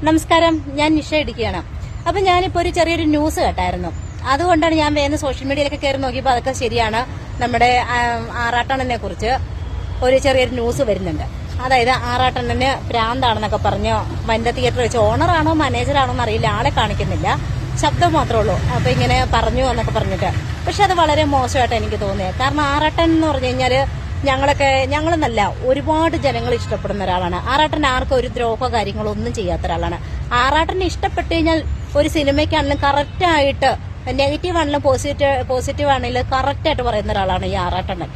നമസ്കാരം, ഞാൻ നിഷ ഇടുക്കിയാണ്. അപ്പൊ ഞാനിപ്പോ ഒരു ചെറിയൊരു ന്യൂസ് കേട്ടായിരുന്നു. അതുകൊണ്ടാണ് ഞാൻ വേഗം സോഷ്യൽ മീഡിയയിലൊക്കെ കയറി നോക്കിയപ്പോൾ അതൊക്കെ ശരിയാണ്. നമ്മുടെ ആറാട്ടണ്ണനെ കുറിച്ച് ഒരു ചെറിയൊരു ന്യൂസ് വരുന്നുണ്ട്. അതായത് ആറാട്ടണ്ണന് ഭ്രാന്താണെന്നൊക്കെ പറഞ്ഞു വനിത തിയേറ്റർ വെച്ച് ഓണറാണോ മാനേജറാണോ എന്നറിയില്ല, ആളെ കാണിക്കുന്നില്ല, ശബ്ദം മാത്രമേ ഉള്ളൂ. അപ്പൊ ഇങ്ങനെ പറഞ്ഞു എന്നൊക്കെ പറഞ്ഞിട്ട്, പക്ഷെ അത് വളരെ മോശമായിട്ട് എനിക്ക് തോന്നിയത്. കാരണം ആറാട്ടൻ എന്ന് പറഞ്ഞു കഴിഞ്ഞാല് ഞങ്ങളെന്നല്ല ഒരുപാട് ജനങ്ങൾ ഇഷ്ടപ്പെടുന്ന ഒരാളാണ്. ആറാട്ടൻ ആർക്കും ഒരു ദ്രോഹോ കാര്യങ്ങളോ ഒന്നും ചെയ്യാത്ത ഒരാളാണ്. ആറാട്ടനെ ഇഷ്ടപ്പെട്ടു കഴിഞ്ഞാൽ ഒരു സിനിമയ്ക്കാണെങ്കിലും കറക്റ്റായിട്ട് നെഗറ്റീവ് ആണെങ്കിലും പോസിറ്റീവ് ആണെങ്കിലും കറക്റ്റായിട്ട് പറയുന്ന ഒരാളാണ് ഈ ആറാട്ടണ്ണൻ.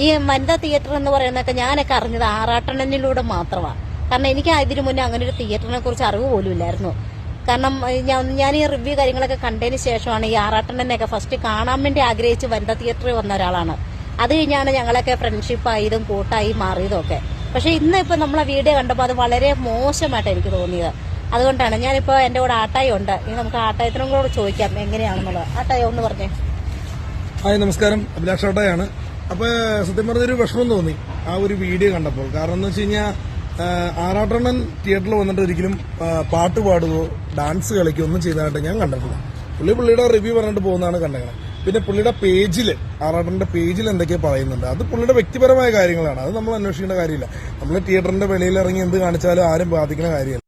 ഈ വനിതാ തിയേറ്റർ എന്ന് പറയുന്നതൊക്കെ ഞാനൊക്കെ അറിഞ്ഞത് ആറാട്ടണ്ണനിലൂടെ മാത്രമാണ്. കാരണം എനിക്ക് ഇതിനു മുന്നേ അങ്ങനെ ഒരു തിയേറ്ററിനെ കുറിച്ച് അറിവ് പോലും ഇല്ലായിരുന്നു. കാരണം ഞാൻ ഈ റിവ്യൂ കാര്യങ്ങളൊക്കെ കണ്ടതിന് ശേഷമാണ് ഈ ആറാട്ടണ്ണനെയൊക്കെ ഫസ്റ്റ് കാണാൻ വേണ്ടി ആഗ്രഹിച്ച് വനിതാ തിയേറ്ററിൽ വന്ന ഒരാളാണ്. അത് കഴിഞ്ഞാണ് ഞങ്ങളൊക്കെ ഫ്രണ്ട്ഷിപ്പായതും കൂട്ടായി മാറിയതും ഒക്കെ. പക്ഷെ ഇന്നിപ്പോ നമ്മളെ വീഡിയോ കണ്ടപ്പോൾ അത് വളരെ മോശമായിട്ട് എനിക്ക് തോന്നിയത്. അതുകൊണ്ടാണ് ഞാനിപ്പോ എന്റെ കൂടെ ആട്ടായി ഉണ്ട്. ഇനി നമുക്ക് ആട്ടായത്തിനും കൂടെ ചോദിക്കാം എങ്ങനെയാണെന്നുള്ളത്. ആട്ടായ ഒന്ന് പറഞ്ഞേ. ഹായ്, നമസ്കാരം. അഭിലാഷ് ആട്ടായാണ്. അപ്പൊ സത്യം പറഞ്ഞൊരു വിഷമം തോന്നി ആ ഒരു വീഡിയോ കണ്ടപ്പോൾ. കാരണം എന്ന് വെച്ച് കഴിഞ്ഞാൽ ആറാട്ടണ്ണൻ തിയേറ്ററിൽ വന്നിട്ട് ഒരിക്കലും പാട്ട് പാടുകയോ ഡാൻസ് കളിക്കുകയോ ഒന്നും ചെയ്തതായിട്ട് ഞാൻ കണ്ടിട്ടില്ല. പുള്ളിയുടെ റിവ്യൂ പറഞ്ഞിട്ട് പോകുന്നതാണ് കണ്ടത്. പിന്നെ പുള്ളിയുടെ പേജിൽ, ആറാട്ടന്റെ പേജിൽ എന്തൊക്കെയോ പറയുന്നുണ്ട്, അത് പുള്ളിയുടെ വ്യക്തിപരമായ കാര്യങ്ങളാണ്. അത് നമ്മൾ അന്വേഷിക്കേണ്ട കാര്യമില്ല. നമ്മൾ തിയേറ്ററിന്റെ വെളിയിൽ ഇറങ്ങി എന്ത് കാണിച്ചാലും ആരും ബാധിക്കുന്ന കാര്യമല്ല.